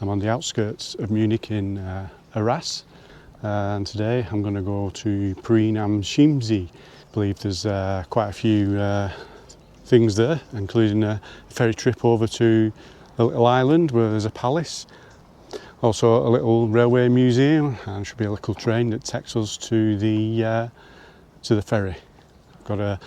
I'm on the outskirts of Munich in Arras, and today I'm going to go to Prien am Chiemsee. I believe there's quite a few things there, including a ferry trip over to a little island where there's a palace, also a little railway museum, and should be a little train that takes us to the ferry. I've got to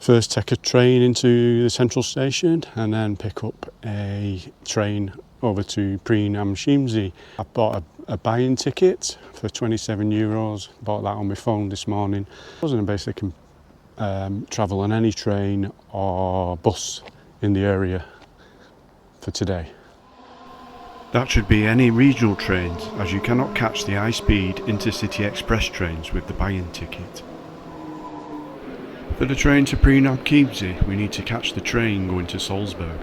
first take a train into the central station and then pick up a train over to Prien am Chiemsee. I bought a buy-in ticket for €27. Bought that on my phone this morning. I basically can travel on any train or bus in the area for today. That should be any regional trains, as you cannot catch the high-speed intercity express trains with the buy-in ticket. For the train to Prien am Chiemsee, we need to catch the train going to Salzburg.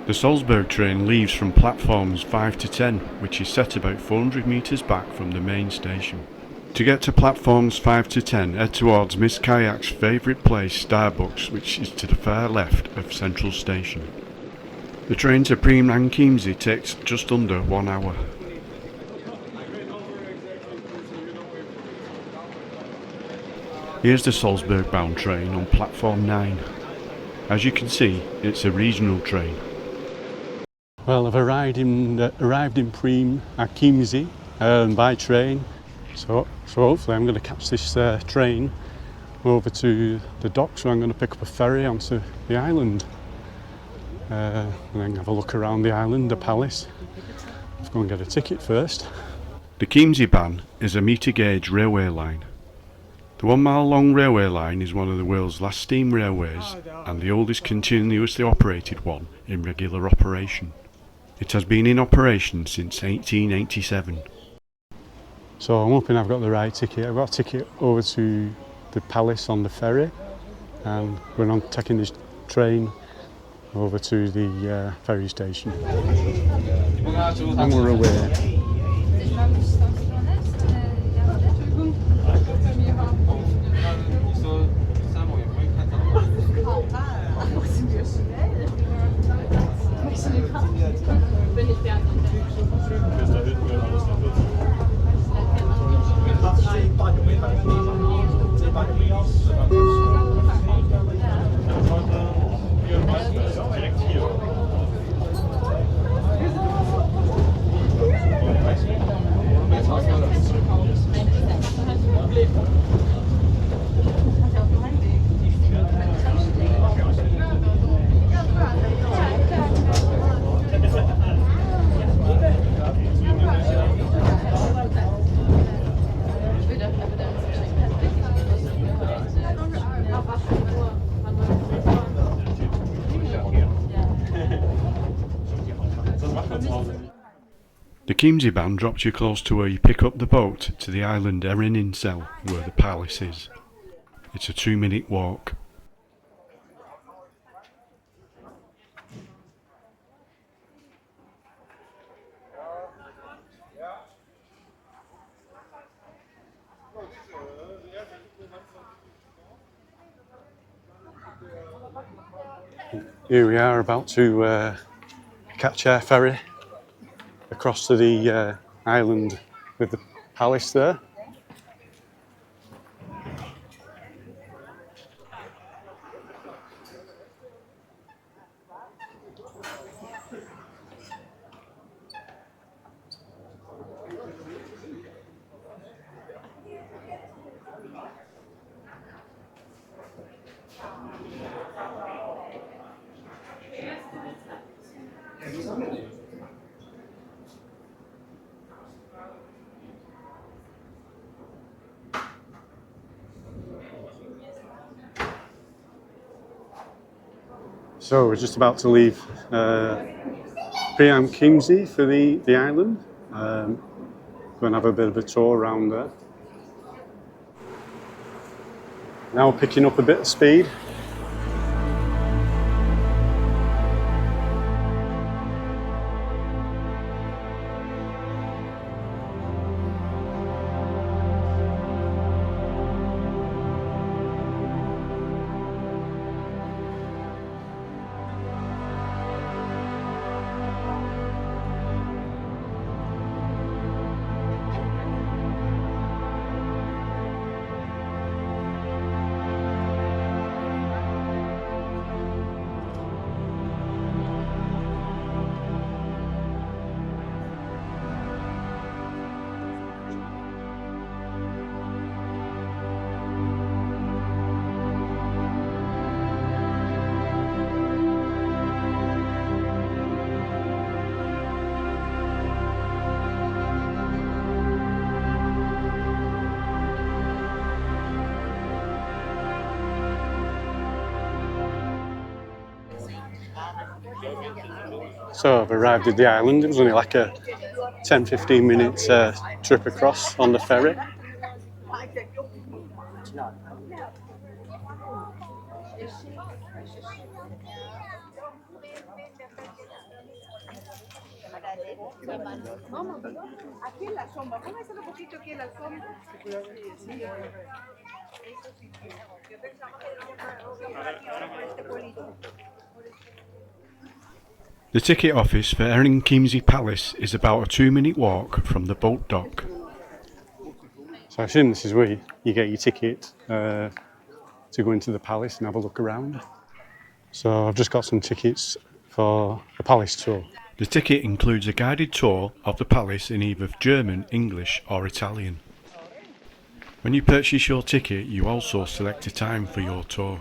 The Salzburg train leaves from platforms 5 to 10, which is set about 400 metres back from the main station. To get to platforms 5 to 10, head towards Miss Kayak's favourite place, Starbucks, which is to the far left of Central Station. The train to Prien am Chiemsee takes just under 1 hour. Here's the Salzburg-bound train on platform 9. As you can see, it's a regional train. Well, I've arrived in Prien am Chiemsee by train, so hopefully I'm going to catch this train over to the docks, where I'm going to pick up a ferry onto the island and then have a look around the island, the palace. Let's go and get a ticket first. The Chiemsee-bahn is a metre gauge railway line. The 1 mile long railway line is one of the world's last steam railways and the oldest continuously operated one in regular operation. It has been in operation since 1887. So I'm hoping I've got the right ticket. I've got a ticket over to the palace on the ferry, and we're on taking this train over to the ferry station. And we're away. The Chiemsee-bahn drops you close to where you pick up the boat to the island Herreninsel, where the palace is. It's a 2-minute walk. Here we are, about to catch our ferry across to the island with the palace there. So we're just about to leave Prien am Chiemsee for the island. Go and have a bit of a tour around there. Now we're picking up a bit of speed. So I've arrived at the island. It was only like a 10-15 minute trip across on the ferry. The ticket office for Herrenchiemsee Palace is about a 2-minute walk from the boat dock. So I assume this is where you get your ticket to go into the palace and have a look around. So I've just got some tickets for the palace tour. The ticket includes a guided tour of the palace in either German, English or Italian. When you purchase your ticket, you also select a time for your tour.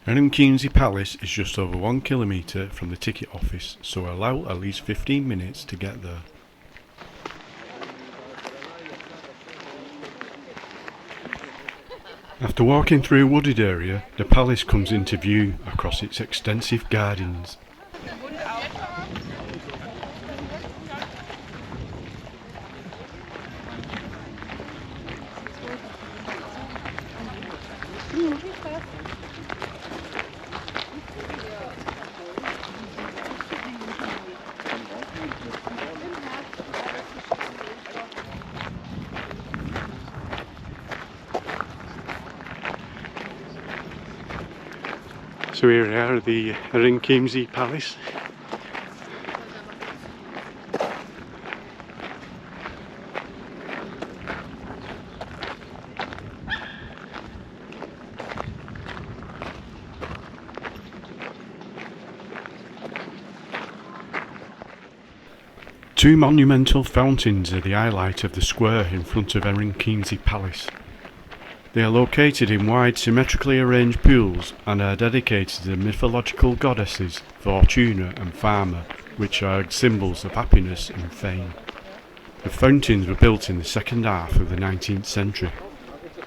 Herreninsel Palace is just over 1 kilometre from the ticket office, so allow at least 15 minutes to get there. After walking through a wooded area, the palace comes into view across its extensive gardens. So here we are at the Herrenchiemsee Palace. Two monumental fountains are the highlight of the square in front of Herrenchiemsee Palace. They are located in wide, symmetrically arranged pools and are dedicated to the mythological goddesses Fortuna and Farmer, which are symbols of happiness and fame. The fountains were built in the second half of the 19th century.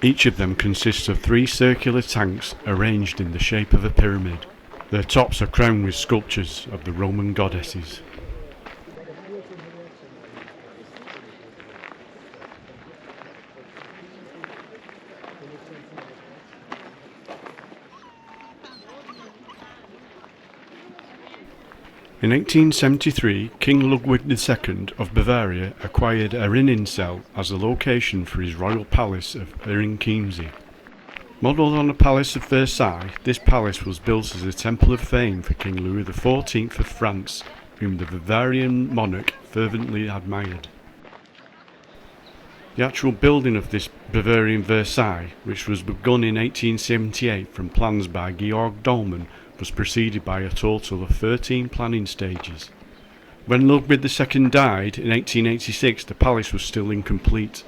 Each of them consists of 3 circular tanks arranged in the shape of a pyramid. Their tops are crowned with sculptures of the Roman goddesses. In 1873, King Ludwig II of Bavaria acquired Herreninsel as a location for his royal palace of Herrenchiemsee. Modelled on the Palace of Versailles, this palace was built as a temple of fame for King Louis XIV of France, whom the Bavarian monarch fervently admired. The actual building of this Bavarian Versailles, which was begun in 1878 from plans by Georg Dolman, was preceded by a total of 13 planning stages. When Ludwig II died in 1886, the palace was still incomplete.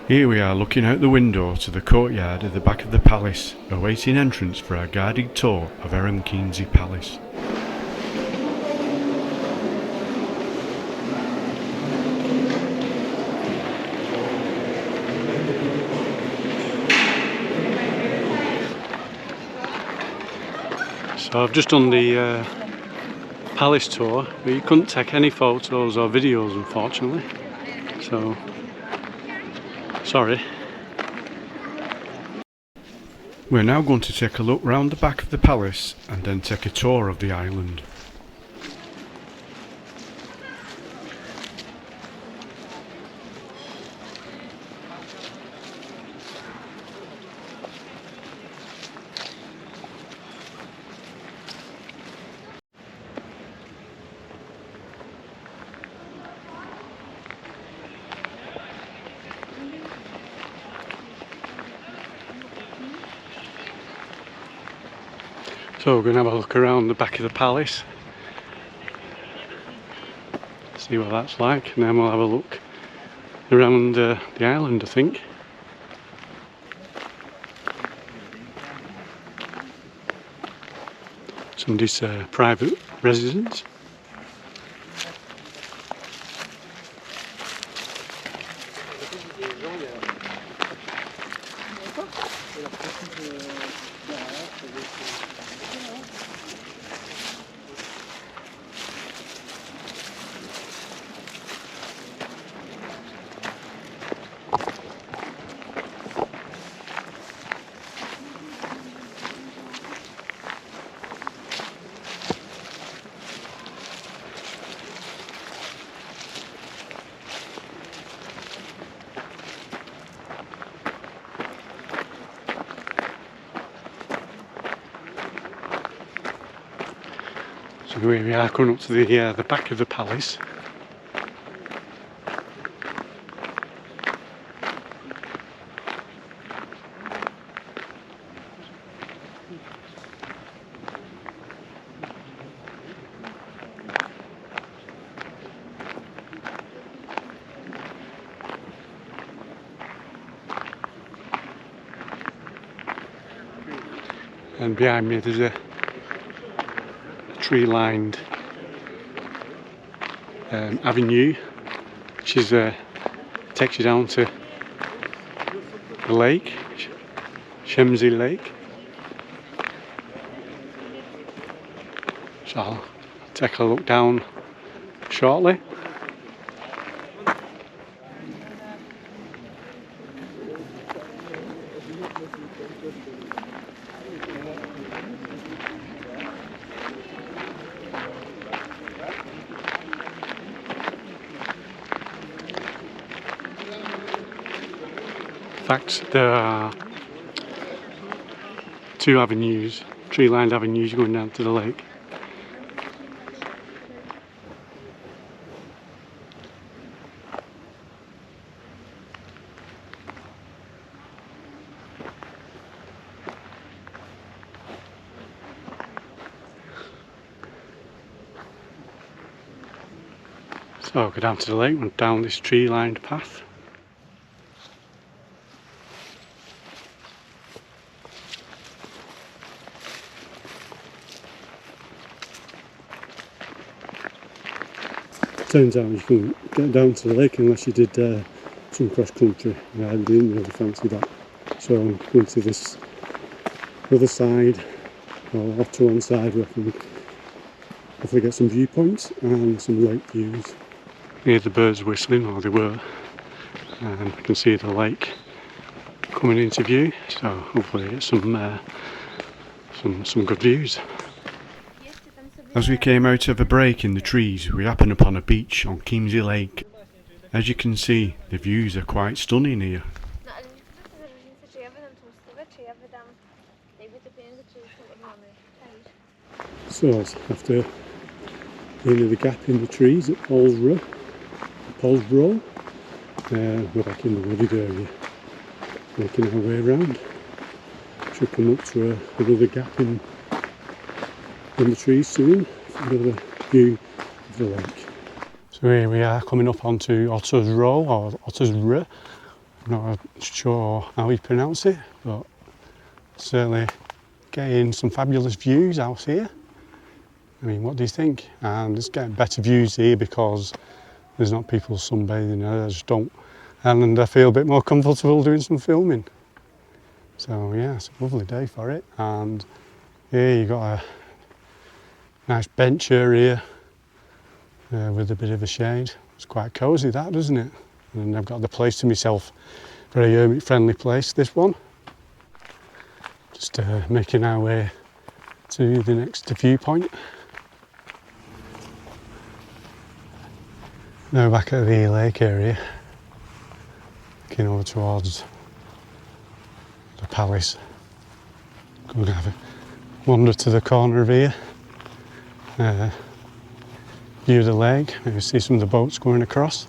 Here we are looking out the window to the courtyard at the back of the palace, awaiting entrance for our guided tour of Herrenchiemsee Palace. So I've just done the palace tour, but you couldn't take any photos or videos unfortunately, so sorry. We're now going to take a look round the back of the palace and then take a tour of the island. So we're going to have a look around the back of the palace, see what that's like, and then we'll have a look around the island, I think. Somebody's private residence. So here we are coming up to the back of the palace. And behind me there's a tree-lined avenue, which is takes you down to the lake, Chiemsee Lake. So I'll take a look down shortly. In fact, there are two avenues, tree-lined avenues going down to the lake. So I'll go down to the lake and down this tree-lined path. Turns out you couldn't get down to the lake unless you did some cross country. I didn't really fancy that. So I'm going to this other side, or off to one side, where I can hopefully get some viewpoints and some lake views. Hear the birds whistling, or they were, and I can see the lake coming into view. So hopefully get some good views. As we came out of a break in the trees, we happened upon a beach on Chiemsee Lake. As you can see, the views are quite stunning here. So after nearly the gap in the trees at Ottos Roh, we're back in the wooded area, making our way around. Should come up to another gap in the trees soon, another view of the lake. So here we are coming up onto Ottos Roh, or Ottos Ruh. I'm not sure how you pronounce it, but certainly getting some fabulous views out here. I mean, what do you think? And it's getting better views here because there's not people sunbathing. I just don't, and I feel a bit more comfortable doing some filming. So yeah, it's a lovely day for it. And here you got a nice bench area with a bit of a shade. It's quite cosy, that, doesn't it? And I've got the place to myself. Very hermit friendly place, this one. Just making our way to the next viewpoint. Now back at the lake area, looking over towards the palace. Going to have a wander to the corner of here. View the lake, maybe see some of the boats going across.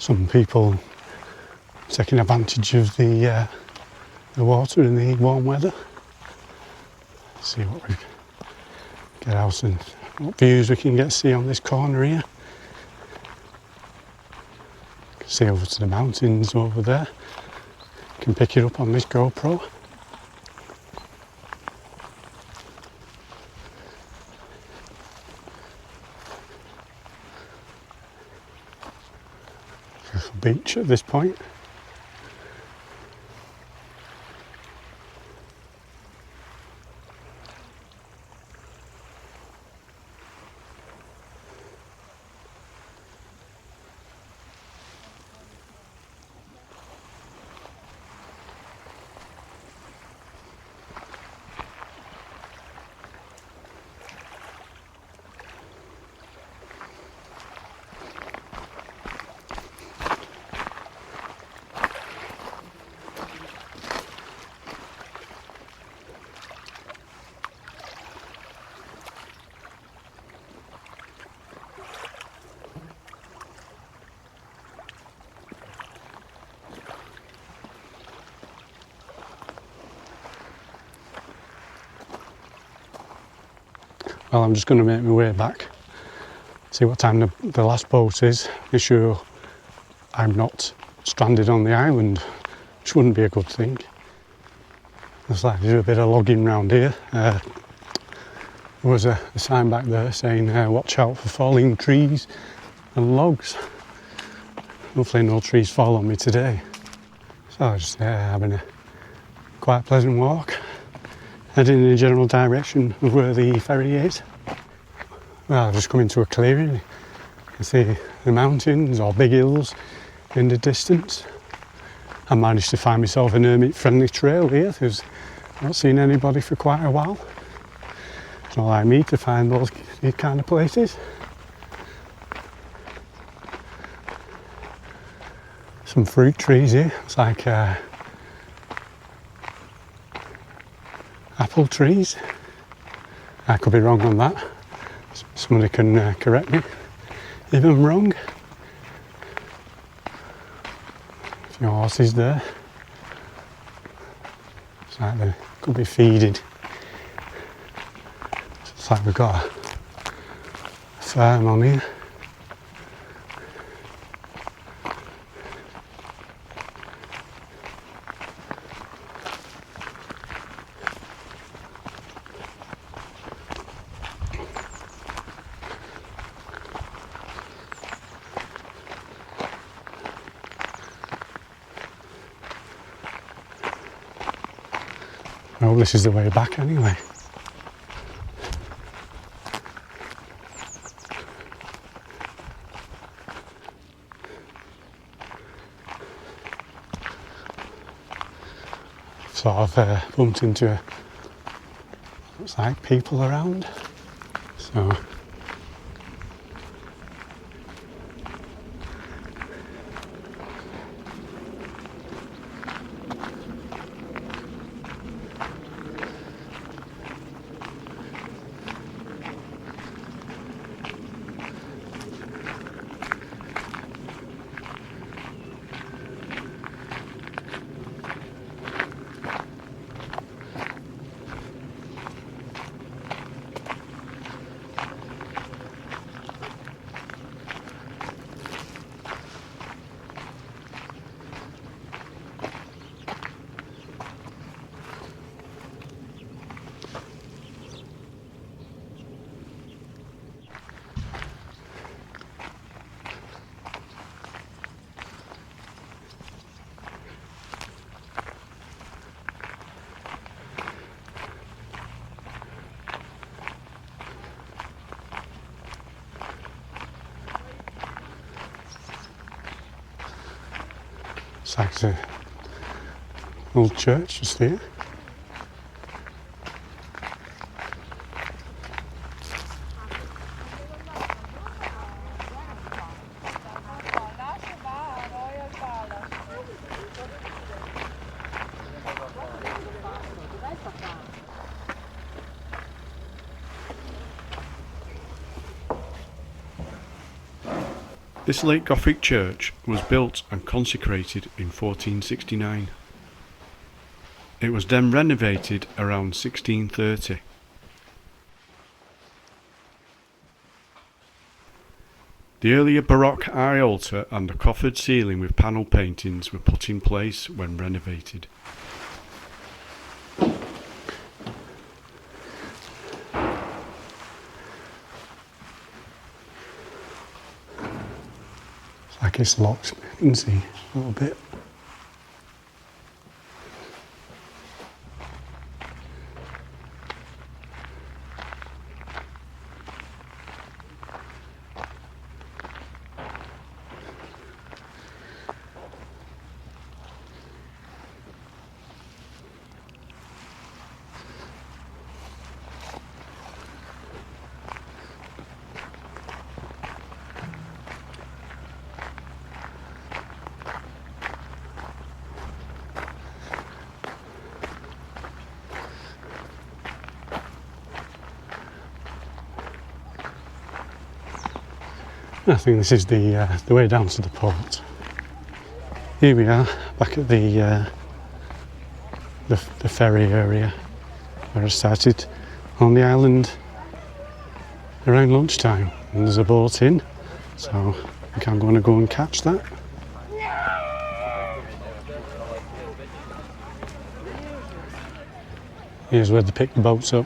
some people taking advantage of the water in the warm weather. Let's see what we get out and what views we can get to see on this corner here. See over to the mountains over there. Can pick it up on this GoPro. Beach at this point. Well, I'm just going to make my way back, see what time the last boat is, be sure I'm not stranded on the island, which wouldn't be a good thing. Looks like there's a bit of logging round here. There was a sign back there saying watch out for falling trees and logs. Hopefully no trees fall on me today. So I was just having a quite pleasant walk, heading in the general direction of where the ferry is. Well, I've just come into a clearing. You can see the mountains or big hills in the distance. I managed to find myself an hermit-friendly trail here because I've not seen anybody for quite a while. It's not like me to find these kind of places. Some fruit trees here. It's like apple trees. I could be wrong on that. Somebody can correct me if I'm wrong. A few horses there. It's like they could be feeding. It's like we've got a farm on here. Oh, this is the way back anyway. Sort of bumped into looks like people around. So it's like an old church just here. This late Gothic church was built and consecrated in 1469. It was then renovated around 1630. The earlier Baroque eye altar and the coffered ceiling with panel paintings were put in place when renovated. It's like it's locked, you can see a little bit. I think this is the way down to the port. Here we are, back at the ferry area where I started on the island around lunchtime. And there's a boat in, so I think I'm going to go and catch that. Here's where they pick the boats up.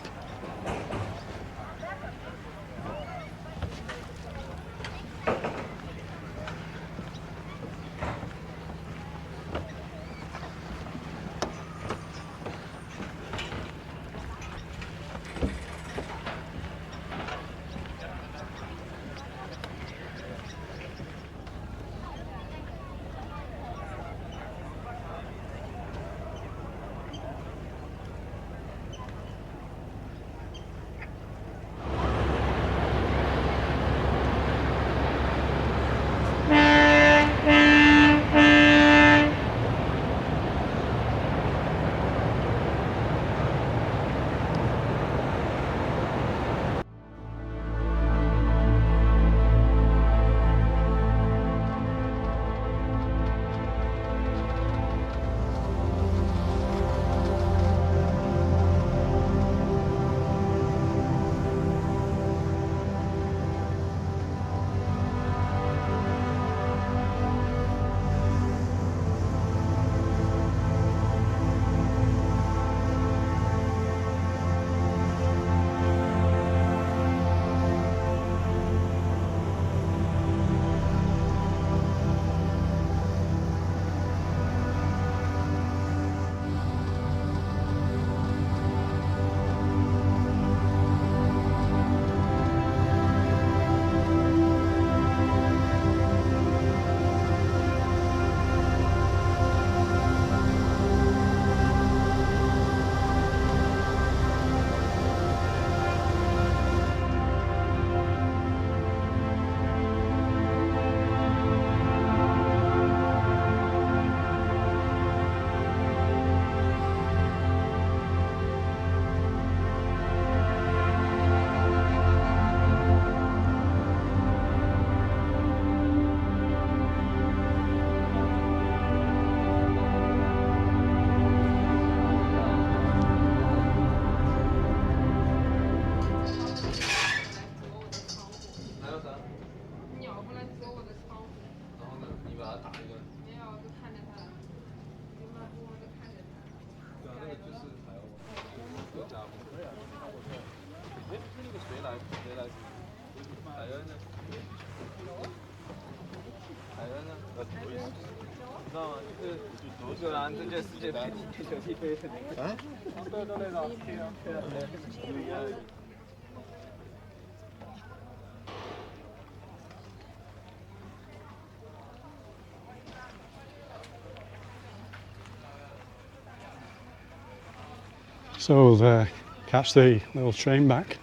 So we'll catch the little train back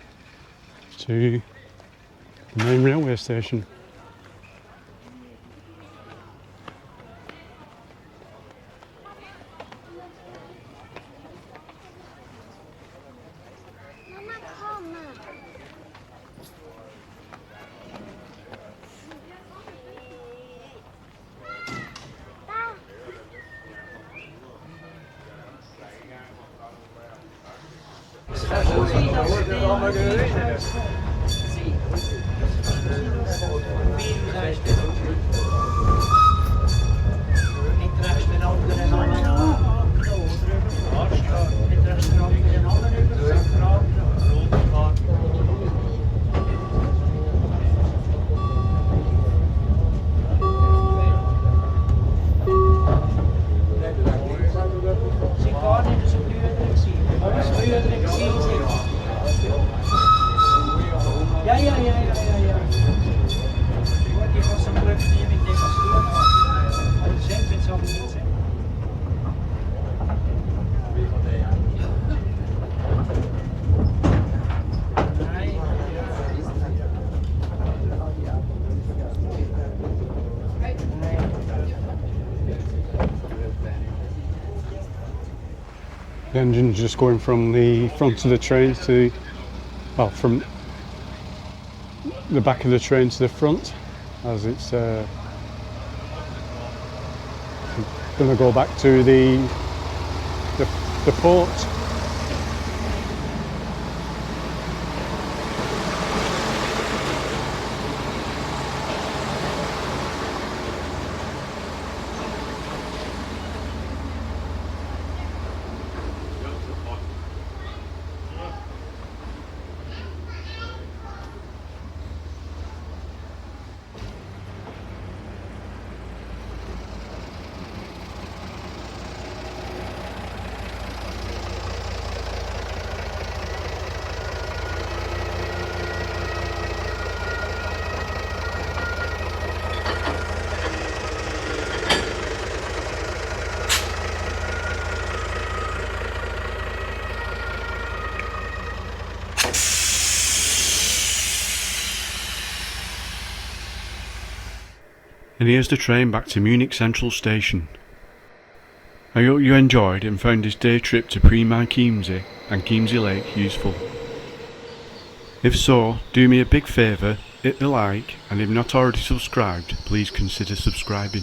to the main railway station. The engine's just going from the front of the train to, well, from the back of the train to the front, as it's going to go back to the port. And here's the train back to Munich Central Station. I hope you enjoyed and found this day trip to Prien Chiemsee and Chiemsee Lake useful. If so, do me a big favour, hit the like, and if not already subscribed, please consider subscribing.